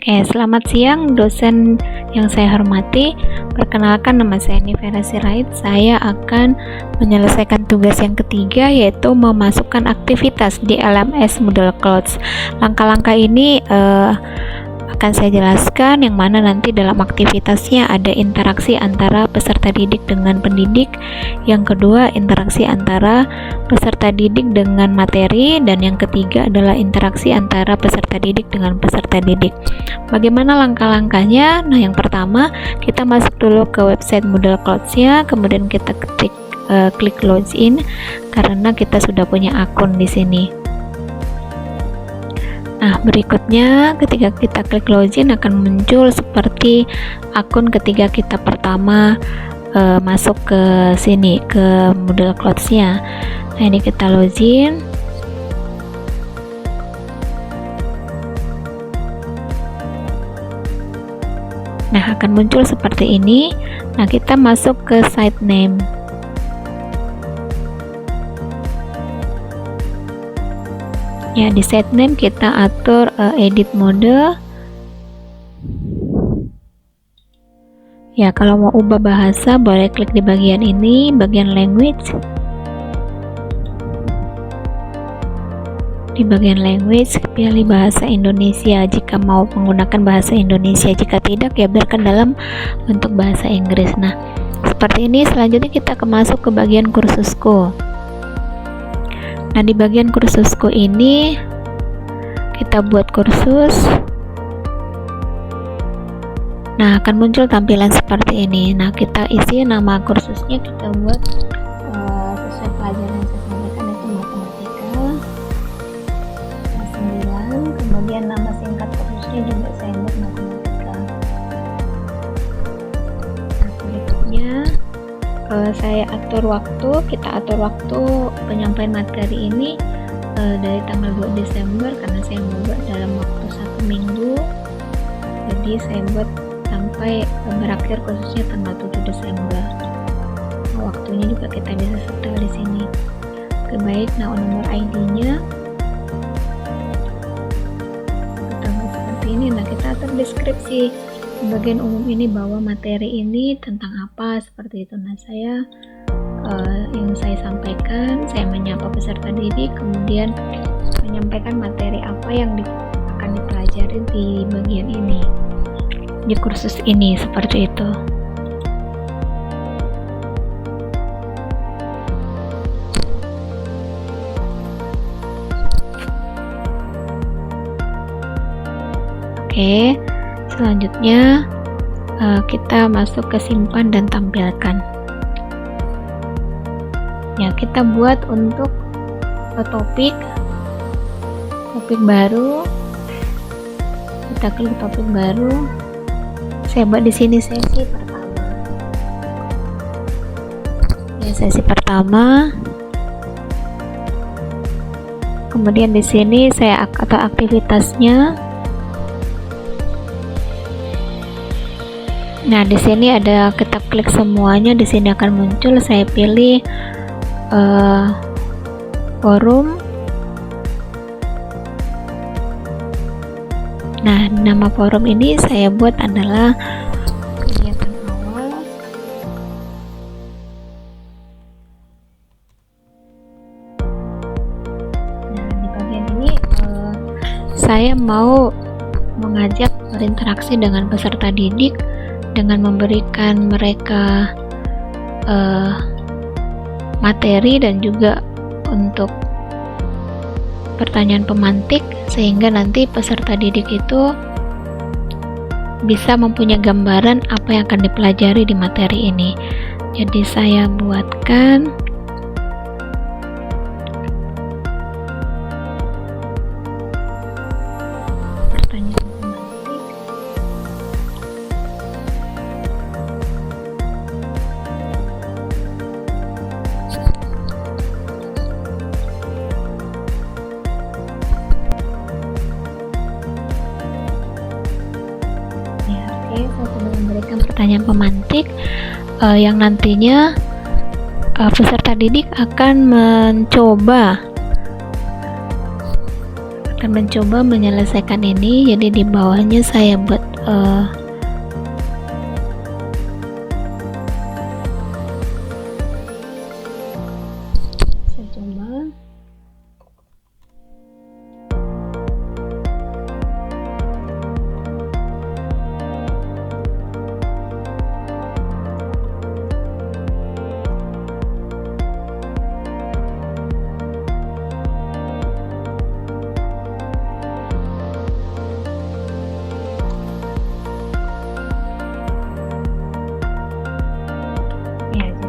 Oke, selamat siang dosen yang saya hormati. Perkenalkan, nama saya Nivera Sirait. Saya akan menyelesaikan tugas yang ketiga, yaitu memasukkan aktivitas di LMS Moodle Clouds. Langkah-langkah ini akan saya jelaskan, yang mana nanti dalam aktivitasnya ada interaksi antara peserta didik dengan pendidik, yang kedua interaksi antara peserta didik dengan materi, dan yang ketiga adalah interaksi antara peserta didik dengan peserta didik. Bagaimana langkah-langkahnya? Nah, yang pertama kita masuk dulu ke website Moodle Clouds-nya, kemudian kita klik login karena kita sudah punya akun di sini. Nah, berikutnya ketika kita klik login akan muncul seperti akun ketika kita pertama masuk ke sini, ke Moodle Clouds-nya. Nah, ini kita login. Nah, akan muncul seperti ini. Nah, kita masuk ke site name. Ya, di site name kita atur edit mode. Ya, kalau mau ubah bahasa boleh klik di bagian ini, bagian language. Di bagian language pilih bahasa Indonesia jika mau menggunakan bahasa Indonesia, jika tidak ya biarkan dalam bentuk bahasa Inggris. Nah, seperti ini. Selanjutnya kita masuk ke bagian kursusku. Nah, di bagian kursusku ini kita buat kursus. Nah, akan muncul tampilan seperti ini. Nah, kita isi nama kursusnya, kita buat sesuai pelajaran yang saya sampaikan, yaitu matematika kelas 9. Kemudian nama singkat kursusnya juga saya buat matematika. Nah, berikutnya saya atur waktu. Kita atur waktu penyampaian materi ini dari tanggal 2 Desember karena saya mau buat dalam waktu 1 minggu. Jadi saya buat sampai berakhir khususnya tanggal 7 Desember. Nah, waktunya juga kita bisa setel di sini. Oke, baik. Nah, nomor ID-nya kita buat seperti ini. Nah, kita atur deskripsi. Di bagian umum ini bahwa materi ini tentang apa, seperti itu. Nah, saya yang saya sampaikan, saya menyapa peserta didik, kemudian menyampaikan materi apa yang akan dipelajari di bagian ini, di kursus ini, seperti itu. Oke, selanjutnya kita masuk ke simpan dan tampilkan. Ya, kita buat untuk topik baru. Kita klik topik baru. Saya buat di sini sesi pertama. Ya, sesi pertama. Kemudian di sini saya atur aktivitasnya. Nah, di sini ada, kita klik semuanya. Di sini akan muncul. Saya pilih forum. Nah, nama forum ini saya buat adalah kegiatan awal. Nah, di bagian ini saya mau mengajak berinteraksi dengan peserta didik dengan memberikan mereka materi dan juga untuk pertanyaan pemantik, sehingga nanti peserta didik itu bisa mempunyai gambaran apa yang akan dipelajari di materi ini. Jadi saya buatkan pertanyaan pemantik. Saya sudah memberikan pertanyaan pemantik yang nantinya peserta didik akan mencoba akan mencoba menyelesaikan ini. Jadi di bawahnya saya buat saya coba.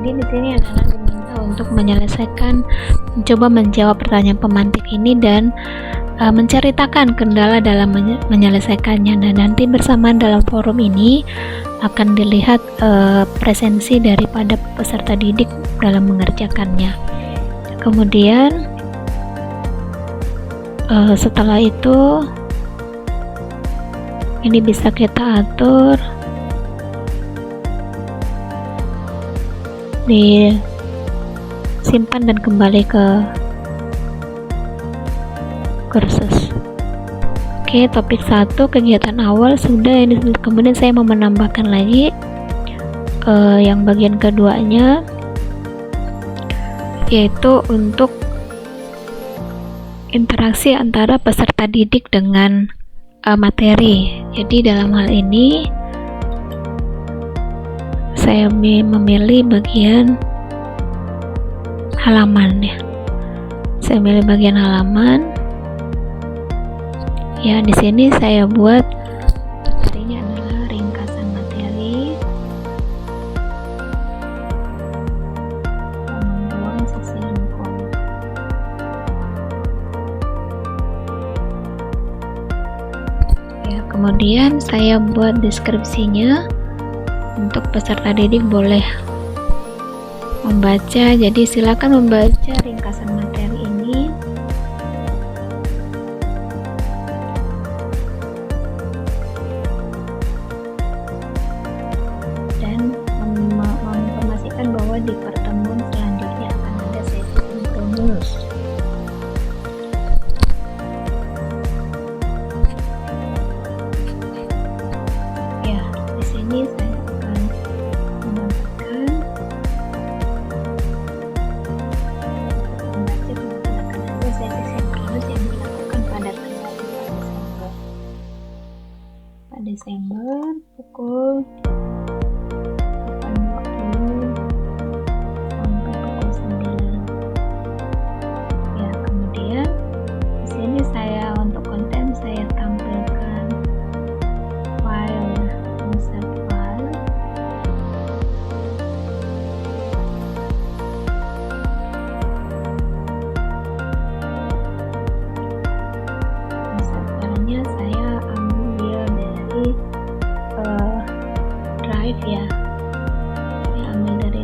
Jadi di sini adalah diminta untuk mencoba menjawab pertanyaan pemantik ini dan menceritakan kendala dalam menyelesaikannya. Dan nanti bersamaan dalam forum ini akan dilihat presensi daripada peserta didik dalam mengerjakannya. Kemudian setelah itu ini bisa kita atur disimpan dan kembali ke kursus. Oke, topik 1 kegiatan awal sudah. Ini kemudian saya mau menambahkan lagi yang bagian keduanya, yaitu untuk interaksi antara peserta didik dengan materi. Jadi dalam hal ini saya memilih bagian halaman ya. Saya pilih bagian halaman. Ya, di sini saya buat materinya adalah ringkasan materi. Halaman 2 sisi lengkung. Ya, kemudian saya buat deskripsinya. Untuk peserta didik boleh membaca, jadi silakan membaca ringkasan materi ini. Dan menginformasikan bahwa di pertemuan selanjutnya akan ada sesi sinkronus. Ya, di sini saya Desember pukul 8.20 sampai pukul 9. Ya, kemudian di sini saya untuk konten saya tampilkan file, insert file. Insert filenya saya ambil dari drive ya. Saya ambil dari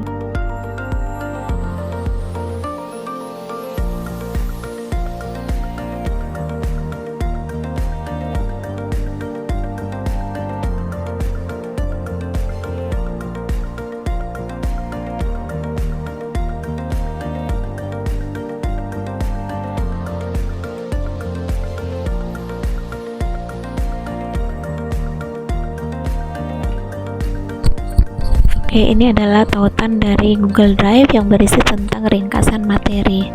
Oke, ini adalah tautan dari Google Drive yang berisi tentang ringkasan materi.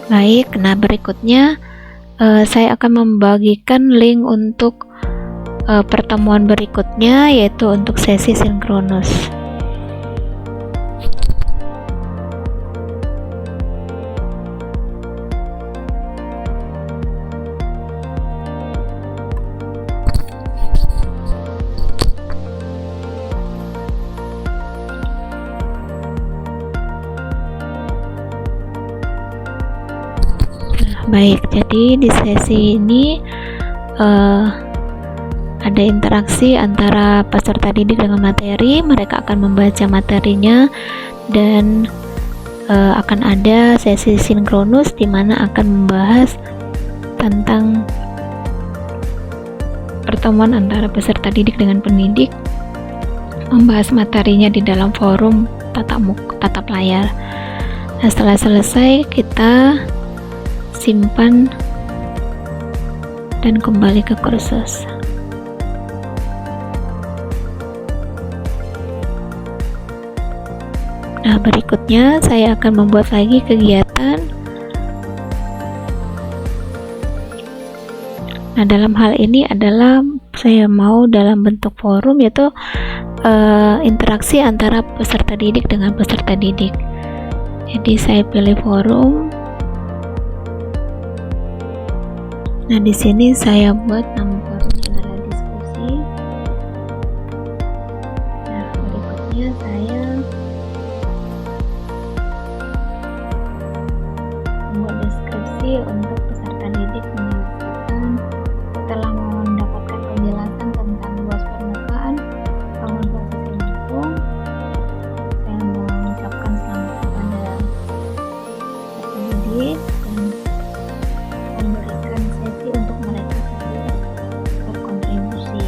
Baik, nah berikutnya saya akan membagikan link untuk pertemuan berikutnya, yaitu untuk sesi sinkronus. Baik, jadi di sesi ini ada interaksi antara peserta didik dengan materi. Mereka akan membaca materinya dan akan ada sesi sinkronus di mana akan membahas tentang pertemuan antara peserta didik dengan pendidik, membahas materinya di dalam forum tatap layar. Nah, setelah selesai kita simpan dan kembali ke kursus. Nah, berikutnya saya akan membuat lagi kegiatan. Nah, dalam hal ini adalah saya mau dalam bentuk forum, yaitu interaksi antara peserta didik dengan peserta didik. Jadi saya pilih forum. Nah, di sini saya buat nama forumnya adalah diskusi. Nah, berikutnya saya membuat deskripsi untuk peserta didik menyelesaikan setelah mendapatkan penjelasan tentang luas permukaan, bangun posisi lengkung. Saya mengucapkan selamat kepada peserta didik dan memberikan sesi untuk mereka berkontribusi.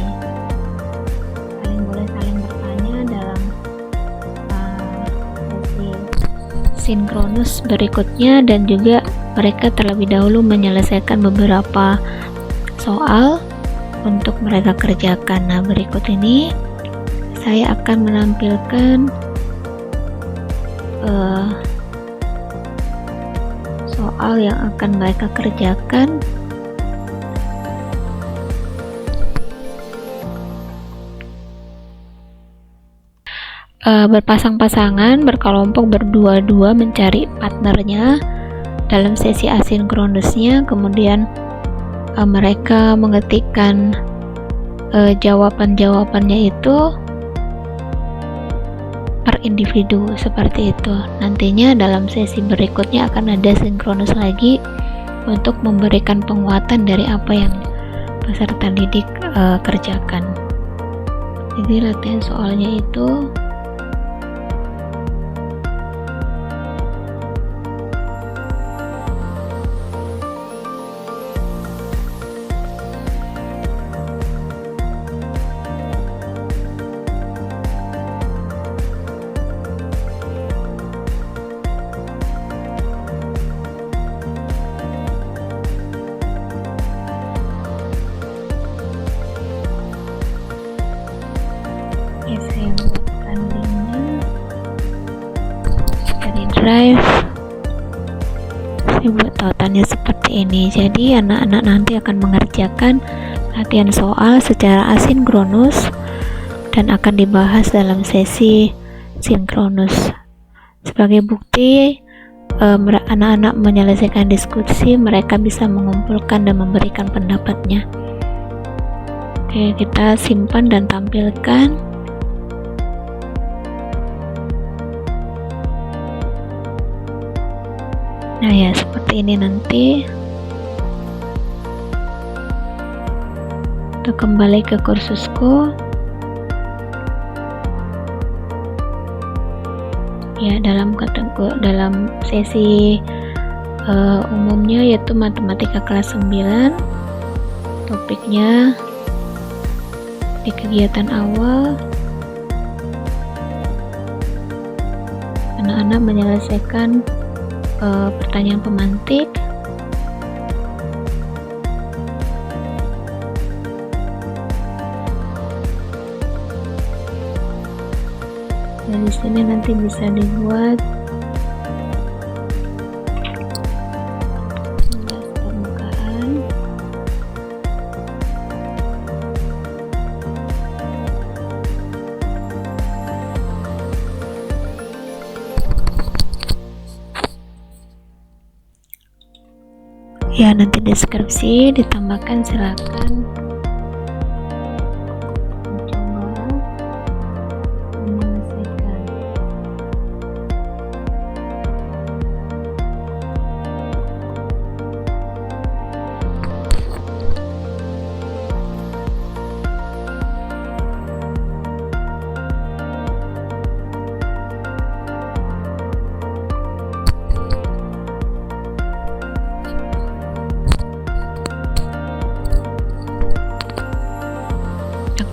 Kalian boleh saling bertanya dalam sesi sinkronus berikutnya, dan juga mereka terlebih dahulu menyelesaikan beberapa soal untuk mereka kerjakan. Nah, berikut ini saya akan menampilkan soal yang akan mereka kerjakan. Berpasang-pasangan, berkelompok, berdua-dua mencari partnernya dalam sesi asinkronusnya. Kemudian mereka mengetikkan jawaban-jawabannya itu per individu, seperti itu. Nantinya dalam sesi berikutnya akan ada sinkronus lagi untuk memberikan penguatan dari apa yang peserta didik kerjakan. Jadi latihan soalnya itu saya buatkan linknya dari Drive. Saya buat tautannya seperti ini. Jadi anak-anak nanti akan mengerjakan latihan soal secara asinkronus dan akan dibahas dalam sesi sinkronus. Sebagai bukti anak-anak menyelesaikan diskusi, mereka bisa mengumpulkan dan memberikan pendapatnya. Oke, kita simpan dan tampilkan. Nah ya, seperti ini nanti. Kita kembali ke kursusku. Ya, dalam sesi umumnya yaitu matematika kelas 9. Topiknya di kegiatan awal anak-anak menyelesaikan pertanyaan pemantik. Dan di sini nanti bisa dibuat luas permukaan. Ya, nanti deskripsi ditambahkan, silakan mencoba menyelesaikan.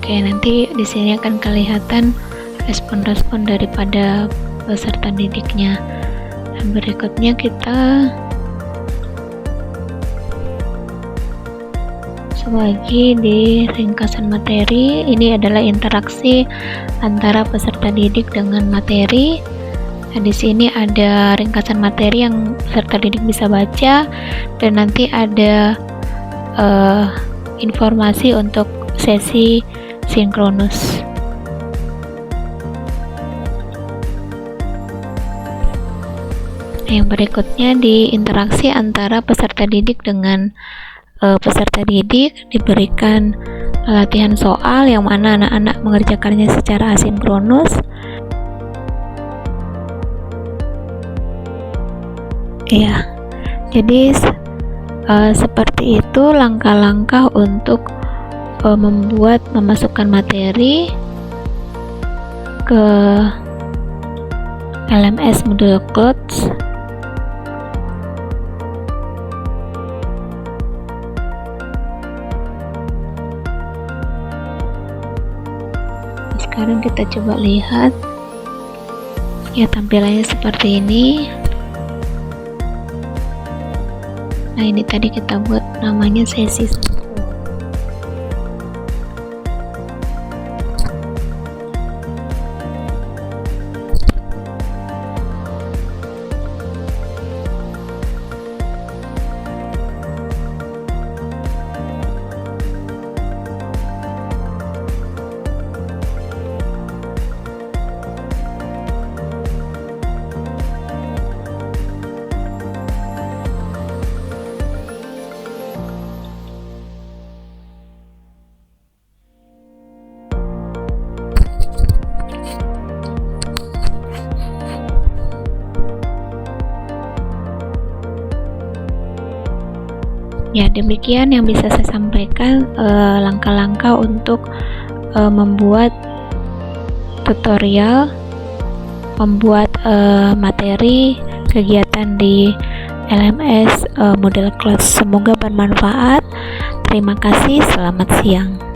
Oke, nanti di sini akan kelihatan respon-respon daripada peserta didiknya. Dan berikutnya kita lagi di ringkasan materi. Ini adalah interaksi antara peserta didik dengan materi. Nah, di sini ada ringkasan materi yang peserta didik bisa baca, dan nanti ada informasi untuk sesi sinkronus. Yang berikutnya di interaksi antara peserta didik dengan peserta didik, diberikan latihan soal yang mana anak-anak mengerjakannya secara asinkronus. Ya, jadi seperti itu langkah-langkah untuk memasukkan materi ke LMS Moodle Clouds. Sekarang kita coba lihat ya, tampilannya seperti ini. Nah, ini tadi kita buat namanya sesi 1. Ya, demikian yang bisa saya sampaikan langkah-langkah untuk membuat tutorial, membuat materi kegiatan di LMS Moodle Clouds. Semoga bermanfaat. Terima kasih, selamat siang.